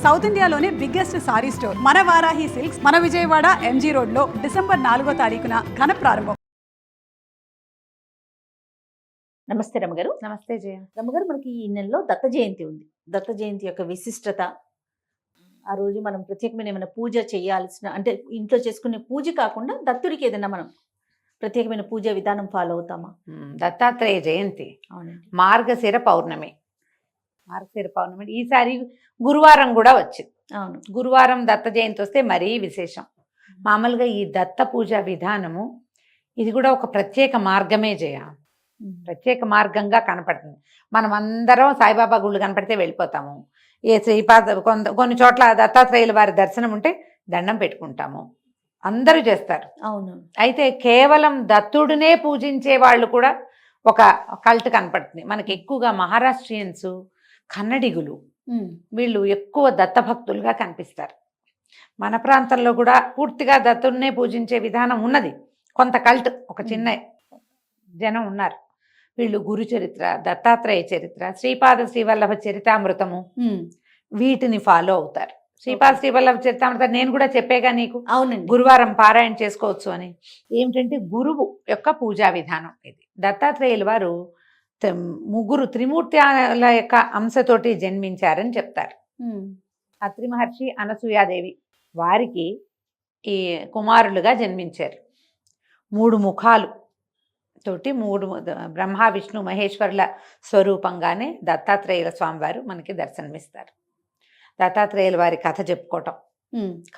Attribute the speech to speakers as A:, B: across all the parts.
A: South ఇండియాలోనే biggest sorry store మన Varahi silks మన విజయవాడ ఎంజీ రోడ్ లో డిసెంబర్ 4వ తారీఖున ఘన ప్రారంభం.
B: నమస్తే రమ్మగారు.
A: నమస్తే జయ.
B: రమ్మగారు, మనకి ఈ నెలలో దత్త జయంతి ఉంది. దత్త జయంతి యొక్క విశిష్టత, ఆ రోజు మనం ప్రత్యేకమైన ఏమైనా పూజ చేయాల్సిన, అంటే ఇంట్లో చేసుకునే పూజ కాకుండా దత్తుడికి ఏదైనా మనం ప్రత్యేకమైన పూజ విధానం ఫాలో అవుతామా?
C: దత్తాత్రేయ జయంతి
B: అవునండి.
C: మార్గశిర పౌర్ణమి. మార్గశిర పౌర్ణమి ఈసారి గురువారం కూడా వచ్చింది.
B: అవును,
C: గురువారం దత్త జయంతి వస్తే మరీ విశేషం. మామూలుగా ఈ దత్త పూజ విధానము ఇది కూడా ఒక ప్రత్యేక మార్గమే జయ. ప్రత్యేక మార్గంగా కనపడుతుంది. మనం అందరం సాయిబాబా గుళ్ళు కనపడితే వెళ్ళిపోతాము. ఏ శ్రీపాద కొన్ని చోట్ల దత్తాత్రేయుల వారి దర్శనం ఉంటే దండం పెట్టుకుంటాము, అందరూ చేస్తారు.
B: అవును.
C: అయితే కేవలం దత్తుడినే పూజించే వాళ్ళు కూడా ఒక కల్ట్ కనపడుతుంది మనకి. ఎక్కువగా మహారాష్ట్రియన్స్, కన్నడిగులు వీళ్ళు ఎక్కువ దత్తభక్తులుగా కనిపిస్తారు. మన ప్రాంతంలో కూడా పూర్తిగా దత్తుడినే పూజించే విధానం ఉన్నది. కొంత కల్ట్, ఒక చిన్న జనం ఉన్నారు. వీళ్ళు గురు చరిత్ర, దత్తాత్రేయ చరిత్ర, శ్రీపాద శ్రీవల్లభ చరితామృతము వీటిని ఫాలో అవుతారు. శ్రీపాద శ్రీవల్లభ చరితామృతం నేను కూడా చెప్పేగా నీకు.
B: అవునండి.
C: గురువారం పారాయణ చేసుకోవచ్చు అని. ఏమిటంటే గురువు యొక్క పూజా విధానం ఇది. దత్తాత్రేయుల వారు ముగ్గురు త్రిమూర్తుల యొక్క అంశతోటి జన్మించారని చెప్తారు. అత్రి మహర్షి, అనసూయాదేవి వారికి ఈ కుమారులుగా జన్మించారు. 3 ముఖాలు తోటి 3 బ్రహ్మ విష్ణు మహేశ్వరుల స్వరూపంగానే దత్తాత్రేయుల స్వామివారు మనకి దర్శనమిస్తారు. దత్తాత్రేయుల వారి కథ చెప్పుకోవటం,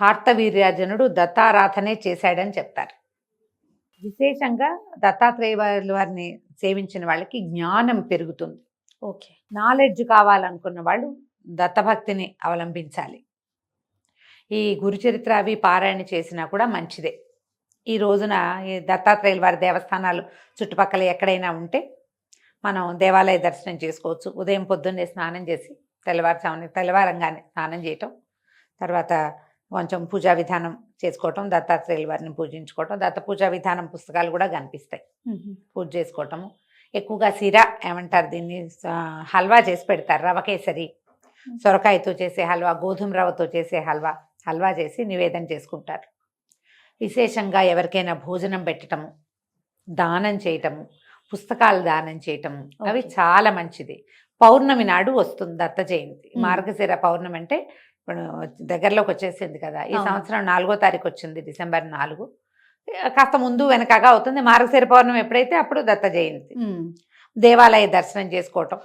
C: కార్తవీర్యార్జునుడు దత్తారాధనే చేశాడని చెప్తారు. విశేషంగా దత్తాత్రేయ వారిని సేవించిన వాళ్ళకి జ్ఞానం పెరుగుతుంది.
B: ఓకే.
C: నాలెడ్జ్ కావాలనుకున్న వాళ్ళు దత్తభక్తిని అవలంబించాలి. ఈ గురుచరిత్ర అవి పారాయణ చేసినా కూడా మంచిదే. ఈ రోజున ఈ దత్తాత్రేయుల వారి దేవస్థానాలు చుట్టుపక్కల ఎక్కడైనా ఉంటే మనం దేవాలయ దర్శనం చేసుకోవచ్చు. ఉదయం పొద్దున్నే స్నానం చేసి తెల్లవారంగానే స్నానం చేయటం, తర్వాత కొంచెం పూజా విధానం చేసుకోవటం, దత్తాత్రేయుల వారిని పూజించుకోవటం. దత్త పూజా విధానం పుస్తకాలు కూడా కనిపిస్తాయి. పూజ చేసుకోవటము. ఎక్కువగా సిరా ఏమంటారు దీన్ని, హల్వా చేసి పెడతారు. రవ కేసరి, సొరకాయతో చేసే హల్వా, గోధుమ రవ్వతో చేసే హల్వా చేసి నివేదన చేసుకుంటారు. విశేషంగా ఎవరికైనా భోజనం పెట్టటము, దానం చేయటము, పుస్తకాలు దానం చేయటము అవి చాలా మంచిది. పౌర్ణమి నాడు వస్తుంది దత్త జయంతి. మార్గశిర పౌర్ణమి అంటే ఇప్పుడు దగ్గరలోకి వచ్చేసింది కదా. ఈ సంవత్సరం 4వ తారీఖు వచ్చింది, డిసెంబర్ 4. కాస్త ముందు వెనకగా అవుతుంది. మార్గశిర పౌర్ణమి ఎప్పుడైతే అప్పుడు దత్త జయంతి. దేవాలయ దర్శనం చేసుకోవటం,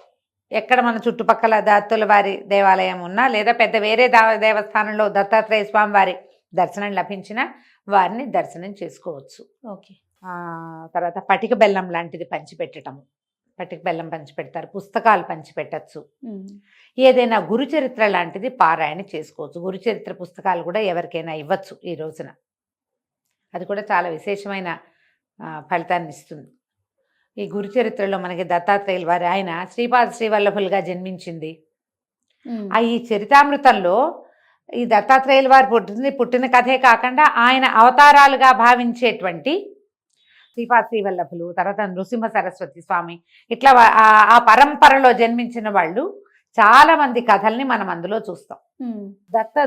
C: ఎక్కడ మన చుట్టుపక్కల దత్తుల వారి దేవాలయం ఉన్నా లేదా పెద్ద వేరే దేవస్థానంలో దత్తాత్రేయ స్వామి వారి దర్శనం లభించినా వారిని దర్శనం చేసుకోవచ్చు.
B: ఓకే.
C: తర్వాత పటిక బెల్లం లాంటిది పంచిపెట్టడము, పటిక బెల్లం పంచిపెడతారు. పుస్తకాలు పంచిపెట్టచ్చు. ఏదైనా గురుచరిత్ర లాంటిది పారాయణ చేసుకోవచ్చు. గురుచరిత్ర పుస్తకాలు కూడా ఎవరికైనా ఇవ్వచ్చు ఈ రోజున. అది కూడా చాలా విశేషమైన ఫలితాన్ని ఇస్తుంది. ఈ గురుచరిత్రలో మనకి దత్తాత్రేయుల వారి ఆయన శ్రీపాద శ్రీవల్లభులుగా జన్మించింది. ఈ చరితామృతంలో ఈ దత్తాత్రేయుల వారు పుట్టిన కథే కాకుండా ఆయన అవతారాలుగా భావించేటువంటి శ్రీపాద శ్రీవల్లభులు, తర్వాత నృసింహ సరస్వతి స్వామి, ఇట్లా ఆ పరంపరలో జన్మించిన వాళ్ళు చాలా మంది కథల్ని మనం అందులో చూస్తాం.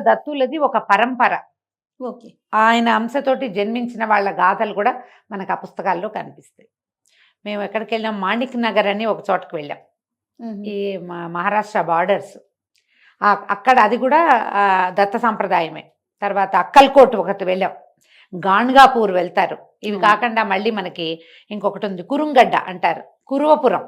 C: దత్తులది ఒక పరంపర.
B: ఓకే.
C: ఆయన అంశతోటి జన్మించిన వాళ్ళ గాథలు కూడా మనకు ఆ పుస్తకాల్లో కనిపిస్తాయి. మేము ఎక్కడికి వెళ్ళాం, మాణిక్ నగర్ అని ఒక చోటకి వెళ్ళాం. ఈ మహారాష్ట్ర బార్డర్స్ అక్కడ, అది కూడా దత్త సంప్రదాయమే. తర్వాత అక్కల్కోట్ ఒకటి వెళ్ళాం, గాణ్గాపూర్ వెళ్తారు. ఇవి కాకుండా మళ్ళీ మనకి ఇంకొకటి ఉంది, కురుంగడ్డ అంటారు, కురువపురం.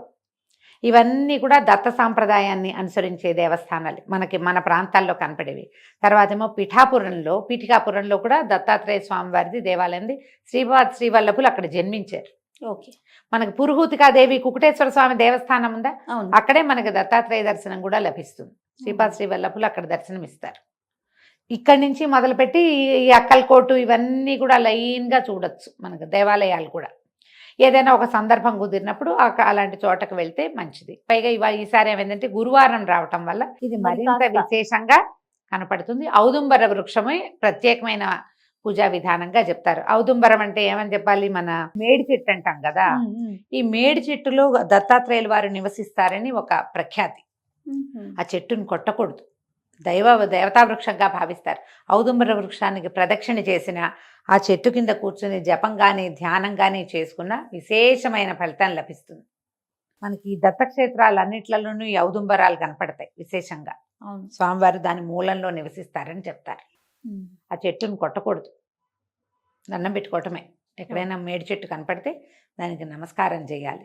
C: ఇవన్నీ కూడా దత్త సాంప్రదాయాన్ని అనుసరించే దేవస్థానాలు మనకి మన ప్రాంతాల్లో కనపడేవి. తర్వాత ఏమో పీఠికాపురంలో కూడా దత్తాత్రేయ స్వామి వారిది దేవాలయం. శ్రీపాద శ్రీవల్లభులు అక్కడ జన్మించారు.
B: ఓకే.
C: మనకి పురుహూతికాదేవి కుకుటేశ్వర స్వామి దేవస్థానం ఉందా, అక్కడే మనకి దత్తాత్రేయ దర్శనం కూడా లభిస్తుంది. శ్రీపాద శ్రీవల్లభులు అక్కడ దర్శనం ఇస్తారు. ఇక్కడి నుంచి మొదలుపెట్టి ఈ అక్కల్కోటు ఇవన్నీ కూడా లైన్గా చూడొచ్చు మనకు దేవాలయాలు కూడా. ఏదైనా ఒక సందర్భం కుదిరినప్పుడు అలాంటి చోటకు వెళ్తే మంచిది. పైగా ఈసారి ఏమైందంటే గురువారం రావటం వల్ల ఇది మరింత విశేషంగా కనపడుతుంది. ఔదుంబర వృక్షమే ప్రత్యేకమైన పూజా విధానంగా చెప్తారు. ఔదుంబరం అంటే ఏమని చెప్పాలి, మన మేడి చెట్టు అంటాం కదా. ఈ మేడి చెట్టులో దత్తాత్రేయుల వారు నివసిస్తారని ఒక ప్రఖ్యాతి. ఆ చెట్టును కొట్టకూడదు, దేవతా వృక్షంగా భావిస్తారు. ఔదుంబర వృక్షానికి ప్రదక్షిణ చేసిన, ఆ చెట్టు కింద కూర్చుని జపం కానీ ధ్యానం కానీ చేసుకున్న విశేషమైన ఫలితం లభిస్తుంది. మనకి ఈ దత్తక్షేత్రాలన్నిట్లలోనూ ఈ ఔదుంబరాలు కనపడతాయి విశేషంగా.
B: అవును.
C: స్వామివారు దాని మూలంలో నివసిస్తారని చెప్తారు. ఆ చెట్టును కొట్టకూడదు, దండం పెట్టుకోవటమే. ఎక్కడైనా మేడి చెట్టు కనపడితే దానికి నమస్కారం చేయాలి.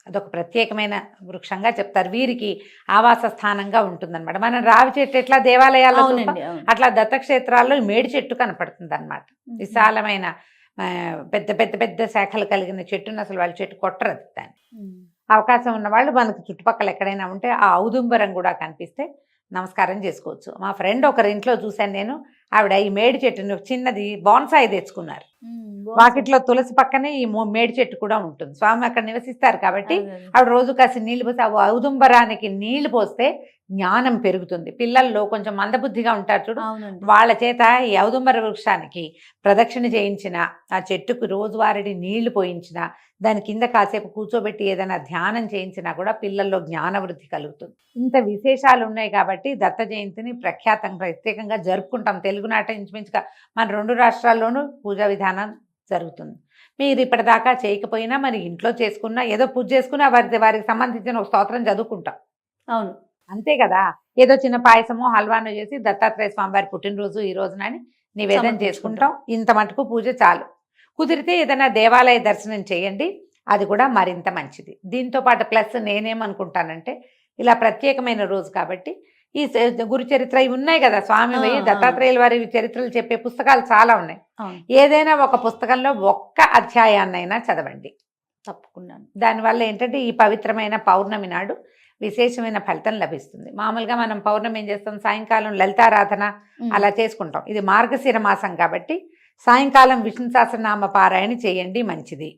C: అదొక ప్రత్యేకమైన వృక్షంగా చెప్తారు. వీరికి ఆవాస స్థానంగా ఉంటుందన్నమాట. మనం రావి చెట్టు ఎట్లా దేవాలయాల్లో చూస్తాం,
B: అవునండి, అవును.
C: అట్లా దత్తక్షేత్రాల్లో ఈ మేడి చెట్టు కనపడుతుంది అనమాట. విశాలమైన పెద్ద పెద్ద పెద్ద శాఖలు కలిగిన చెట్టును అసలు వాళ్ళ చెట్టు కొట్టరు. దాన్ని అవకాశం ఉన్న వాళ్ళు మనకు చుట్టుపక్కల ఎక్కడైనా ఉంటే ఆ ఔదుంబరం కూడా కనిపిస్తే నమస్కారం చేసుకోవచ్చు. మా ఫ్రెండ్ ఒకరి ఇంట్లో చూశాను నేను, ఆవిడ ఈ మేడి చెట్టుని చిన్నది బోన్సాయి తెచ్చుకున్నారు. వాకిట్లో తులసి పక్కనే ఈ మేడి చెట్టు కూడా ఉంటుంది. స్వామి అక్కడ నివసిస్తారు కాబట్టి ఆవిడ రోజు కాసి నీళ్లు పోసి, ఆ ఔదుంబరానికి నీళ్లు పోస్తే జ్ఞానం పెరుగుతుంది. పిల్లల్లో కొంచెం మందబుద్ధిగా ఉంటారు చూడు, వాళ్ళ చేత ఈ ఔదుంబర వృక్షానికి ప్రదక్షిణ చేయించిన, ఆ చెట్టుకు రోజువారీ నీళ్లు పోయించిన, దాని కింద కాసేపు కూర్చోబెట్టి ఏదైనా ధ్యానం చేయించినా కూడా పిల్లల్లో జ్ఞానవృద్ధి కలుగుతుంది. ఇంత విశేషాలు ఉన్నాయి కాబట్టి దత్త జయంతిని ప్రత్యేకంగా జరుపుకుంటాం. తెలుగునాట ఇంచుమించుగా మన 2 రాష్ట్రాల్లోనూ పూజా విధానం జరుగుతుంది. మీరు ఇప్పటిదాకా చేయకపోయినా మరి ఇంట్లో చేసుకున్నా, ఏదో పూజ చేసుకున్నా వారికి సంబంధించిన ఒక స్తోత్రం చదువుకుంటాం.
B: అవును,
C: అంతే కదా. ఏదో చిన్న పాయసమో హల్వానో చేసి దత్తాత్రేయ స్వామివారి పుట్టినరోజు ఈ రోజునని నివేదన చేసుకుంటాం. ఇంత మటుకు పూజ చాలు. కుదిరితే ఏదైనా దేవాలయ దర్శనం చేయండి, అది కూడా మరింత మంచిది. దీంతో పాటు ప్లస్ నేనేమనుకుంటానంటే, ఇలా ప్రత్యేకమైన రోజు కాబట్టి ఈ గురు చరిత్ర ఇవి ఉన్నాయి కదా, స్వామి దత్తాత్రేయుల వారి చరిత్రలు చెప్పే పుస్తకాలు చాలా ఉన్నాయి. ఏదైనా ఒక పుస్తకంలో ఒక్క అధ్యాయాన్నైనా చదవండి
B: తప్పకుండా.
C: దానివల్ల ఏంటంటే ఈ పవిత్రమైన పౌర్ణమి నాడు విశేషమైన ఫలితం లభిస్తుంది. మామూలుగా మనం పౌర్ణమి ఏం చేస్తాం, సాయంకాలం లలితారాధన అలా చేసుకుంటాం. ఇది మార్గశిర మాసం కాబట్టి సాయంకాలం విష్ణు సహస్రనామ పారాయణ చేయండి, మంచిది.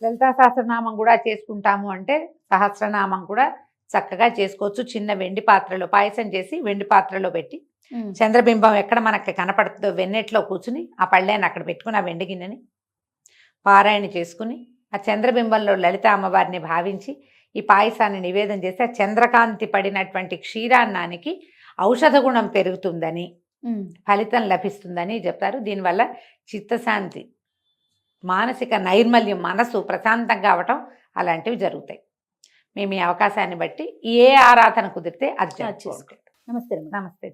C: లలితా సహస్రనామం కూడా చేసుకుంటాము అంటే సహస్రనామం కూడా చక్కగా చేసుకోవచ్చు. చిన్న వెండి పాత్రలో పాయసం చేసి వెండి పాత్రలో పెట్టి చంద్రబింబం ఎక్కడ మనకి కనపడుతుందో వెన్నెట్లో కూర్చుని ఆ పళ్ళేని అక్కడ పెట్టుకుని, ఆ వెండి గిన్నెని పారాయణ చేసుకుని, ఆ చంద్రబింబంలో లలిత అమ్మవారిని భావించి ఈ పాయసాన్ని నివేదన చేస్తే ఆ చంద్రకాంతి పడినటువంటి క్షీరాన్నానికి ఔషధ గుణం పెరుగుతుందని, ఫలితం లభిస్తుందని చెప్తారు. దీనివల్ల చిత్తశాంతి, మానసిక నైర్మల్యం, మనసు ప్రశాంతంగా అవటం అలాంటివి జరుగుతాయి. మేము ఈ అవకాశాన్ని బట్టి ఏ ఆరాధన కుదిరితే అది చేసుకోండి.
B: నమస్తే.
C: నమస్తే.